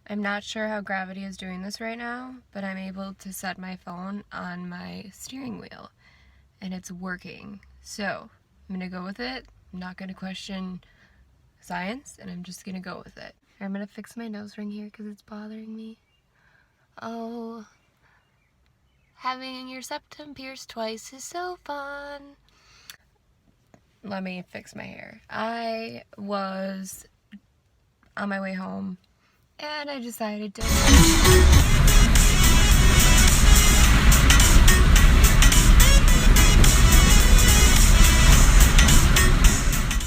I'm not sure how gravity is doing this right now, but I'm able to set my phone on my steering wheel and it's working. So I'm gonna go with it. I'm not gonna question science and I'm just gonna go with it. I'm gonna fix my nose ring here because it's bothering me. Oh, having your septum pierced twice is so fun. Let me fix my hair. I was on my way home and I decided to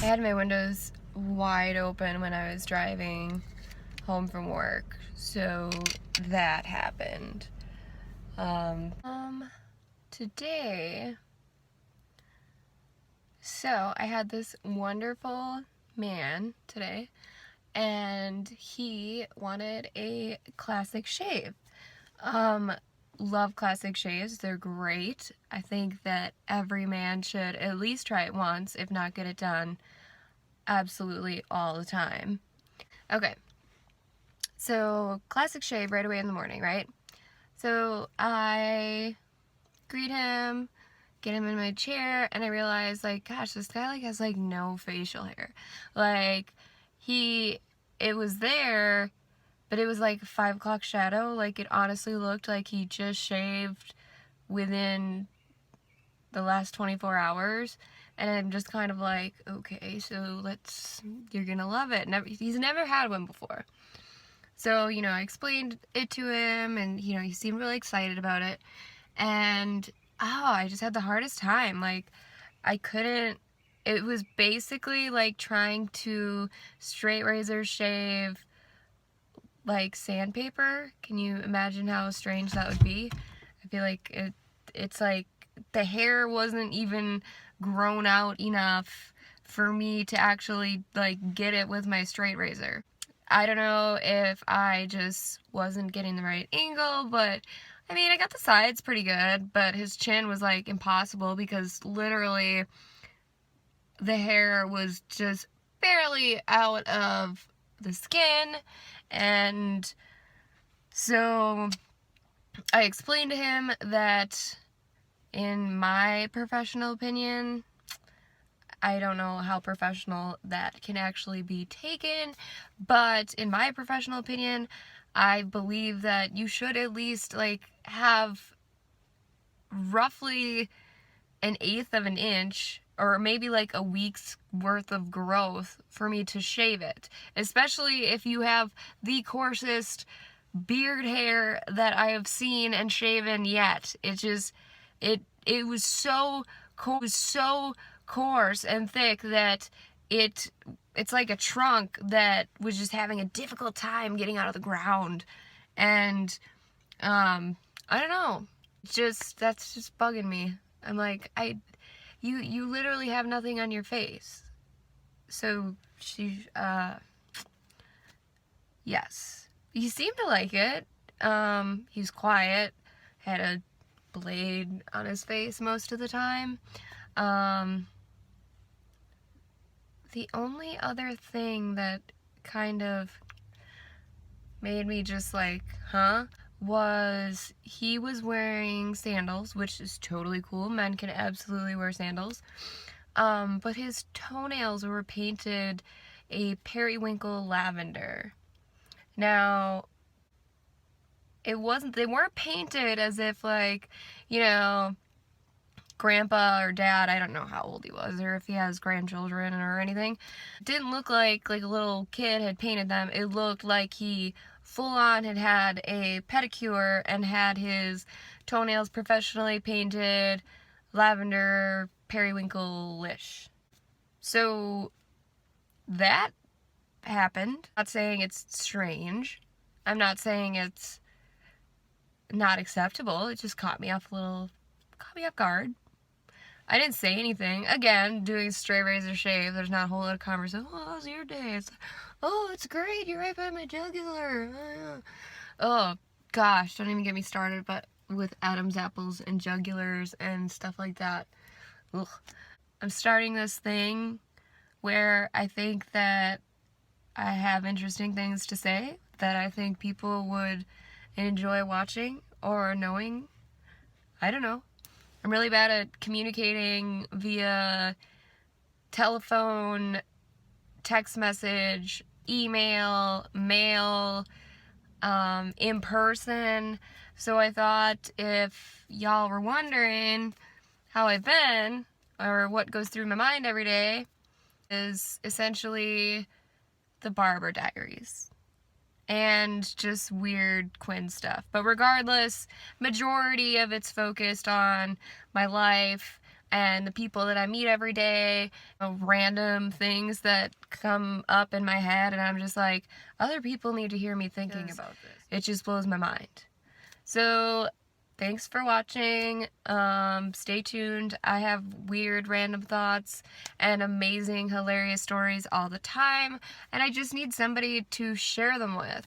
I had my windows wide open when I was driving home from work, so that happened. Today, so I had this wonderful man today, and he wanted a classic shave. Love classic shaves. They're great. I think that every man should at least try it once, if not get it done absolutely all the time. Okay, so classic shave right away in the morning, right? So I greet him, get him in my chair, and I realize, like, gosh, this guy, like, has, like, no facial hair. Like, it was there, but it was, like, 5 o'clock shadow. Like, it honestly looked like he just shaved within the last 24 hours. And I'm just kind of like, okay, so you're gonna love it. He's never had one before. So, I explained it to him, and, he seemed really excited about it. And, I just had the hardest time. Like, it was basically like trying to straight razor shave, like, sandpaper. Can you imagine how strange that would be? I feel like it's like the hair wasn't even grown out enough for me to actually, like, get it with my straight razor. I don't know if I just wasn't getting the right angle, but I mean, I got the sides pretty good, but his chin was, like, impossible because literally the hair was just barely out of the skin. And so I explained to him that, in my professional opinion, I don't know how professional that can actually be taken, but in my professional opinion, I believe that you should at least, like, have roughly 1/8 of an inch or maybe like a week's worth of growth for me to shave it, especially if you have the coarsest beard hair that I have seen and shaven yet. It was so coarse and thick that it's like a trunk that was just having a difficult time getting out of the ground. And I don't know, that's just bugging me. I'm like, you literally have nothing on your face. So yes, he seemed to like it. He was quiet, had a blade on his face most of the time. The only other thing that kind of made me just like, huh, was he was wearing sandals, which is totally cool. Men can absolutely wear sandals. But his toenails were painted a periwinkle lavender. Now, they weren't painted as if, like, grandpa or dad, I don't know how old he was or if he has grandchildren or anything. It didn't look like a little kid had painted them. It looked like he full on had a pedicure and had his toenails professionally painted lavender periwinkle-ish. So that happened. I'm not saying it's strange. I'm not saying it's not acceptable. It just caught me off guard. I didn't say anything. Again, doing straight razor shave, there's not a whole lot of conversation. Oh, how's your day? It's like, oh, it's great. You're right by my jugular. Oh, gosh, don't even get me started, but with Adam's apples and jugulars and stuff like that. Ugh. I'm starting this thing where I think that I have interesting things to say that I think people would enjoy watching or knowing. I don't know. I'm really bad at communicating via telephone, text message, email, mail, in person. So I thought if y'all were wondering how I've been or what goes through my mind every day, is essentially the Barber Diaries and just weird Quinn stuff. But regardless, majority of it's focused on my life and the people that I meet every day, random things that come up in my head, and I'm just like, other people need to hear me thinking about this. It just blows my mind. So thanks for watching. Stay tuned. I have weird random thoughts and amazing hilarious stories all the time, and I just need somebody to share them with.